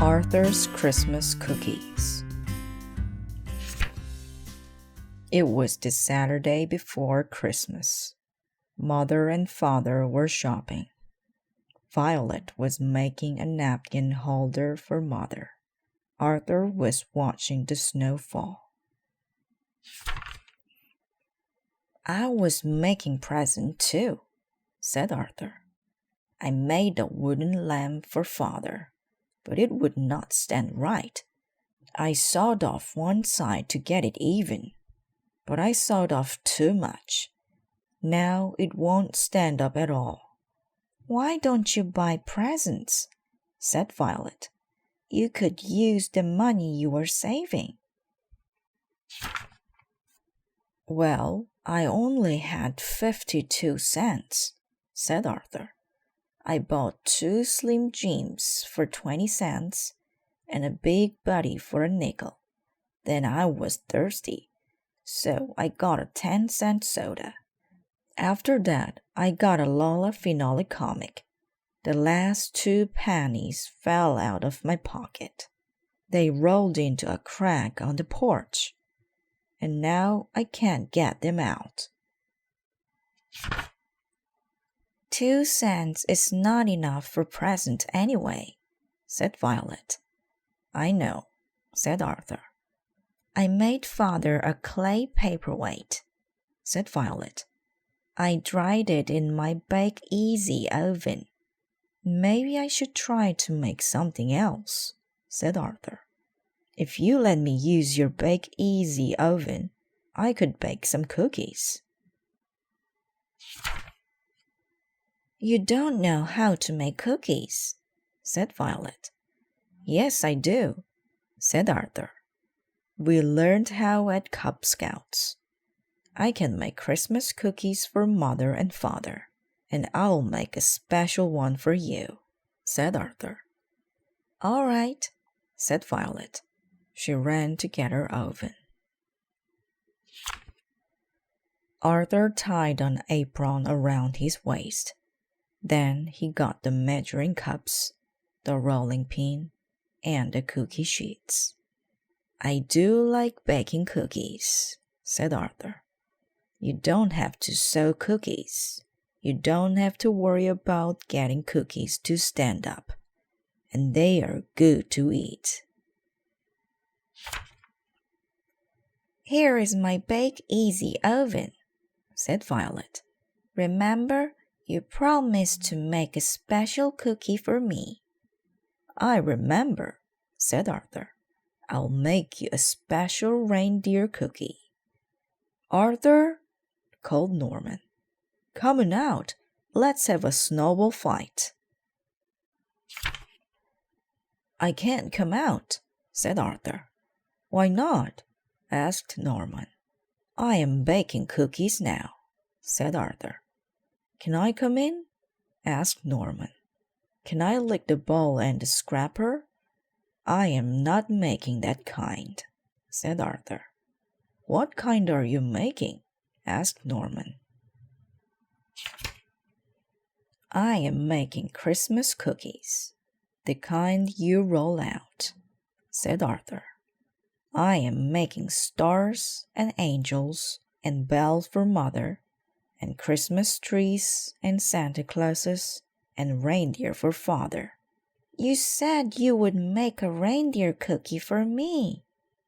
Arthur's Christmas Cookies. It was the Saturday before Christmas. Mother and Father were shopping. Violet was making a napkin holder for Mother. Arthur was watching the snow fall. "I was making present too," said Arthur. "I made a wooden lamp for Father, but it would not stand right. I sawed off one side to get it even, but I sawed off too much. Now it won't stand up at all." "Why don't you buy presents?" said Violet. "You could use the money you were saving." "Well, I only had 52 cents, said Arthur. "I bought 2 Slim Jims for 20 cents and a Big Buddy for a nickel. Then I was thirsty, so I got a 10-cent soda. After that, I got a Lola Phenolic comic. The last 2 pennies fell out of my pocket. They rolled into a crack on the porch, and now I can't get them out." "2 cents is not enough for present anyway," said Violet. "I know," said Arthur. "I made Father a clay paperweight," said Violet. "I dried it in my Bake Easy oven." "Maybe I should try to make something else," said Arthur. "If you let me use your Bake Easy oven, I could bake some cookies." "You don't know how to make cookies," said Violet. "Yes, I do," said Arthur. "We learned how at Cub Scouts. I can make Christmas cookies for Mother and Father, and I'll make a special one for you," said Arthur. "All right," said Violet. She ran to get her oven. Arthur tied an apron around his waist. Then he got the measuring cups, the rolling pin, and the cookie sheets. "I do like baking cookies," said Arthur. "You don't have to sew cookies. You don't have to worry about getting cookies to stand up. And they are good to eat." "Here is my Bake Easy oven," said Violet. "Remember, you promised to make a special cookie for me." "I remember," said Arthur. "I'll make you a special reindeer cookie." "Arthur," called Norman, "come on out. Let's have a snowball fight." "I can't come out," said Arthur. "Why not?" asked Norman. "I am baking cookies now," said Arthur. "Can I come in?" asked Norman. "Can I lick the bowl and the scraper?" "I am not making that kind," said Arthur. "What kind are you making?" asked Norman. "I am making Christmas cookies, the kind you roll out," said Arthur. "I am making stars and angels and bells for Mother, and Christmas trees and Santa Clauses and reindeer for Father." "You said you would make a reindeer cookie for me,"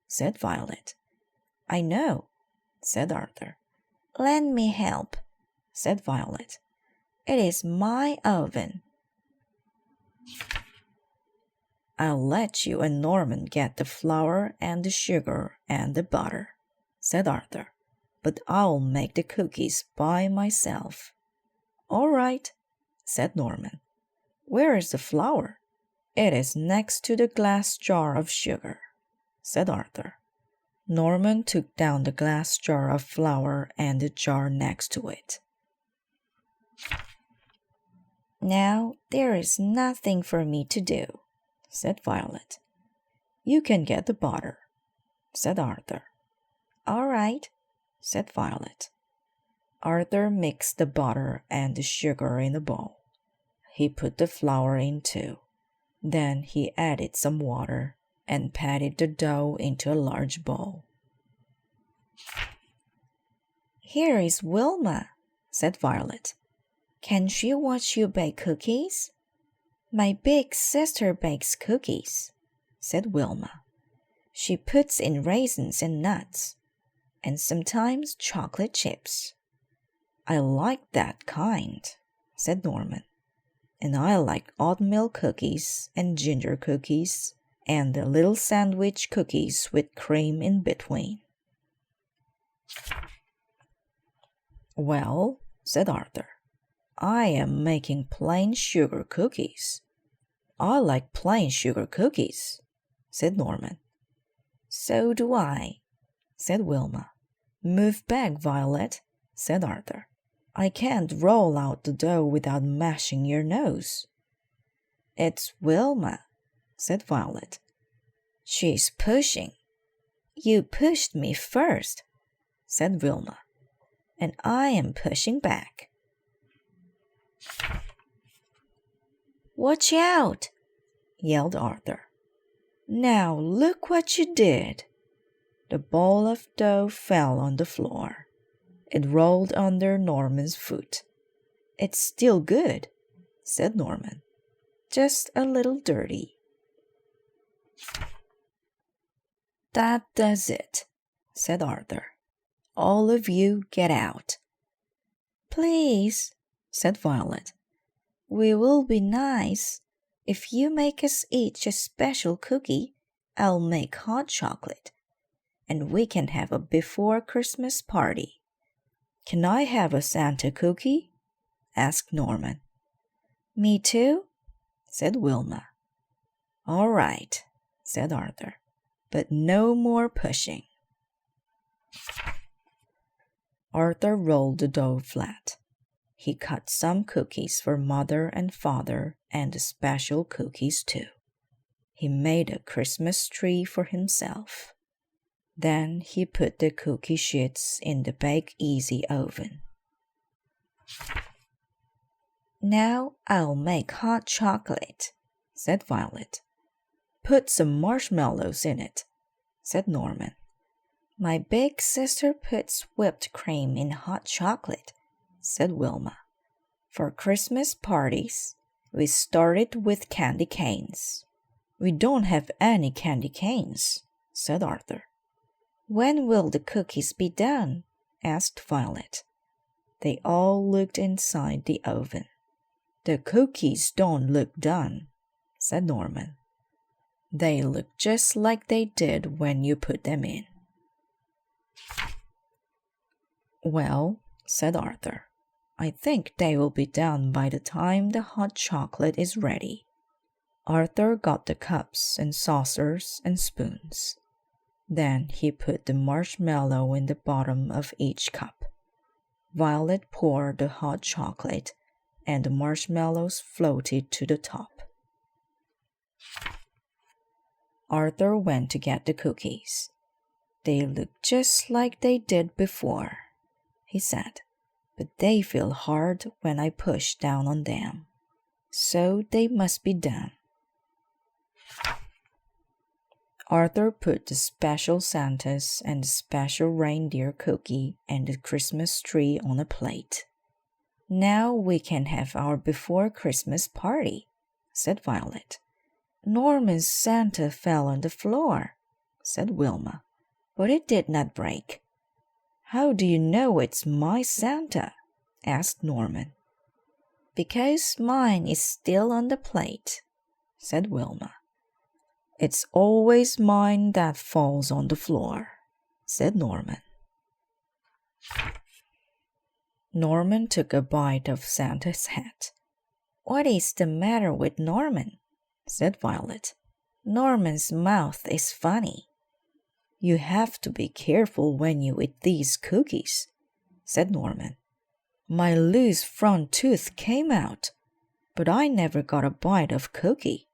said Violet. "I know," said Arthur. "Let me help," said Violet. "It is my oven." "I'll let you and Norman get the flour and the sugar and the butter," said Arthur. "But I'll make the cookies by myself." "All right," said Norman. "Where is the flour?" "It is next to the glass jar of sugar," said Arthur. Norman took down the glass jar of flour and the jar next to it. "Now there is nothing for me to do," said Violet. "You can get the butter," said Arthur. "All right," said Violet. Arthur mixed the butter and the sugar in a bowl. He put the flour in too. Then he added some water and patted the dough into a large bowl. "Here is Wilma," said Violet. "Can she watch you bake cookies?" "My big sister bakes cookies," said Wilma. "She puts in raisins and nuts, and sometimes chocolate chips." "I like that kind," said Norman. "And I like oatmeal cookies and ginger cookies and the little sandwich cookies with cream in between." "Well," said Arthur, "I am making plain sugar cookies." "I like plain sugar cookies," said Norman. "So do I," said Wilma. "Move back, Violet," said Arthur. "I can't roll out the dough without mashing your nose." "It's Wilma," said Violet. "She's pushing." "You pushed me first," said Wilma, "and I am pushing back." "Watch out!" yelled Arthur. "Now look what you did." The ball of dough fell on the floor. It rolled under Norman's foot. "It's still good," said Norman. "Just a little dirty." "That does it," said Arthur. "All of you get out." "Please," said Violet. "We will be nice. If you make us each a special cookie, I'll make hot chocolate, and we can have a before Christmas party." "Can I have a Santa cookie?" asked Norman. "Me too," said Wilma. "All right," said Arthur, "but no more pushing." Arthur rolled the dough flat. He cut some cookies for Mother and Father and the special cookies too. He made a Christmas tree for himself. Then he put the cookie sheets in the Bake Easy oven. "Now I'll make hot chocolate," said Violet. "Put some marshmallows in it," said Norman. "My big sister puts whipped cream in hot chocolate," said Wilma. "For Christmas parties, we started with candy canes." "We don't have any candy canes," said Arthur. "When will the cookies be done?" asked Violet. They all looked inside the oven. "The cookies don't look done," said Norman. "They look just like they did when you put them in." "Well," said Arthur, "I think they will be done by the time the hot chocolate is ready." Arthur got the cups and saucers and spoons. Then he put the marshmallow in the bottom of each cup. Violet poured the hot chocolate, and the marshmallows floated to the top. Arthur went to get the cookies. "They look just like they did before," he said, "but they feel hard when I push down on them. So they must be done." Arthur put the special Santas and the special reindeer cookie and the Christmas tree on a plate. "Now we can have our before Christmas party," said Violet. "Norman's Santa fell on the floor," said Wilma, "but it did not break." "How do you know it's my Santa?" asked Norman. "Because mine is still on the plate," said Wilma. "It's always mine that falls on the floor," said Norman. Norman took a bite of Santa's hat. "What is the matter with Norman?" said Violet. "Norman's mouth is funny." "You have to be careful when you eat these cookies," said Norman. "My loose front tooth came out, but I never got a bite of cookie."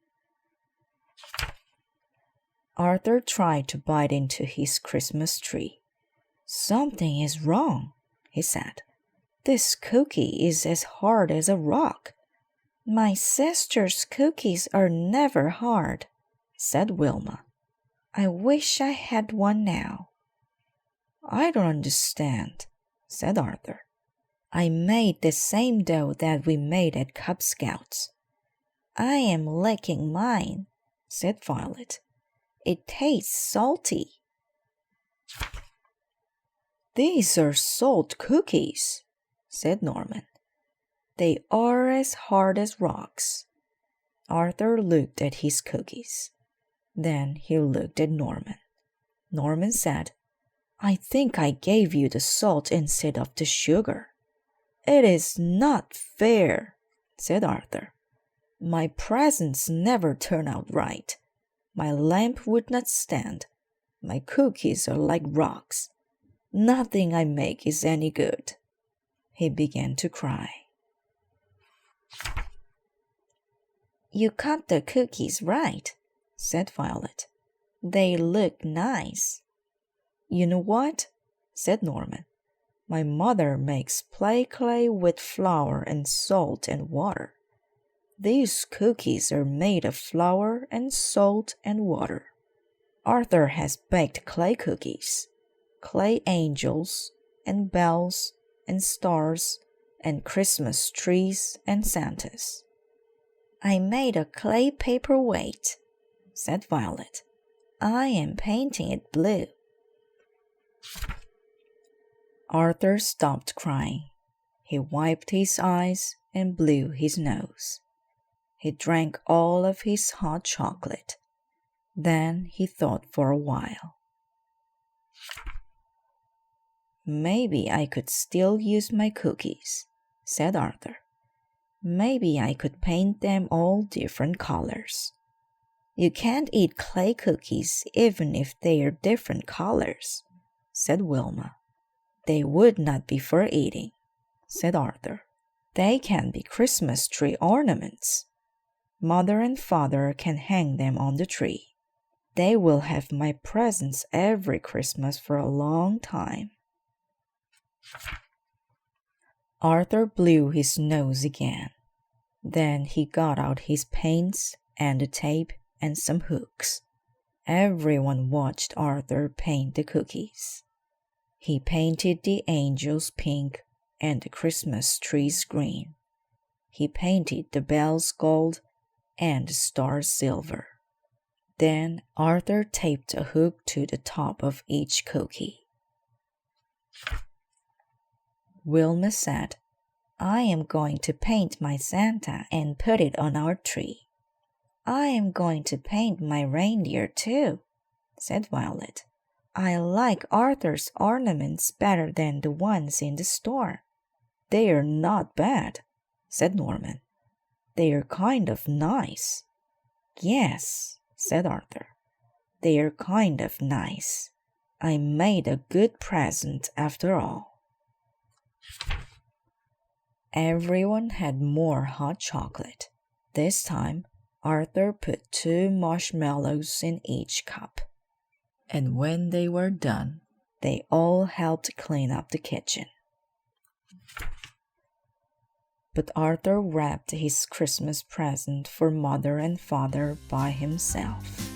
Arthur tried to bite into his Christmas tree. "Something is wrong," he said. "This cookie is as hard as a rock. My sister's cookies are never hard, said Wilma. I wish I had one now. I don't understand, said Arthur. I made the same dough that we made at Cub Scouts. I am licking mine, said Violet. It tastes salty. These are salt cookies, said Norman. They are as hard as rocks. Arthur looked at his cookies. Then he looked at Norman. Norman said, I think I gave you the salt instead of the sugar. It is not fair, said Arthur. My presents never turn out right. My lamp would not stand. My cookies are like rocks. Nothing I make is any good. He began to cry. You cut the cookies right, said Violet. They look nice. You know what? Said Norman. My mother makes play clay with flour and salt and water. These cookies are made of flour and salt and water. Arthur has baked clay cookies, clay angels and bells and stars and Christmas trees and Santas. I made a clay paperweight, said Violet. I am painting it blue. Arthur stopped crying. He wiped his eyes and blew his nose. He drank all of his hot chocolate. Then he thought for a while. Maybe I could still use my cookies, said Arthur. Maybe I could paint them all different colors. You can't eat clay cookies even if they are different colors, said Wilma. They would not be for eating, said Arthur. They can be Christmas tree ornaments. Mother and Father can hang them on the tree. They will have my presents every Christmas for a long time. Arthur blew his nose again. Then he got out his paints and the tape and some hooks. Everyone watched Arthur paint the cookies. He painted the angels pink and the Christmas trees green. He painted the bells gold and the stars silver. Then Arthur taped a hook to the top of each cookie. Wilma said, I am going to paint my Santa and put it on our tree. I am going to paint my reindeer too, said Violet. I like Arthur's ornaments better than the ones in the store. They are not bad, said Norman. They are kind of nice. Yes, said Arthur. They are kind of nice. I made a good present after all. Everyone had more hot chocolate. This time, Arthur put 2 marshmallows in each cup. And when they were done, they all helped clean up the kitchen. But Arthur wrapped his Christmas present for Mother and Father by himself.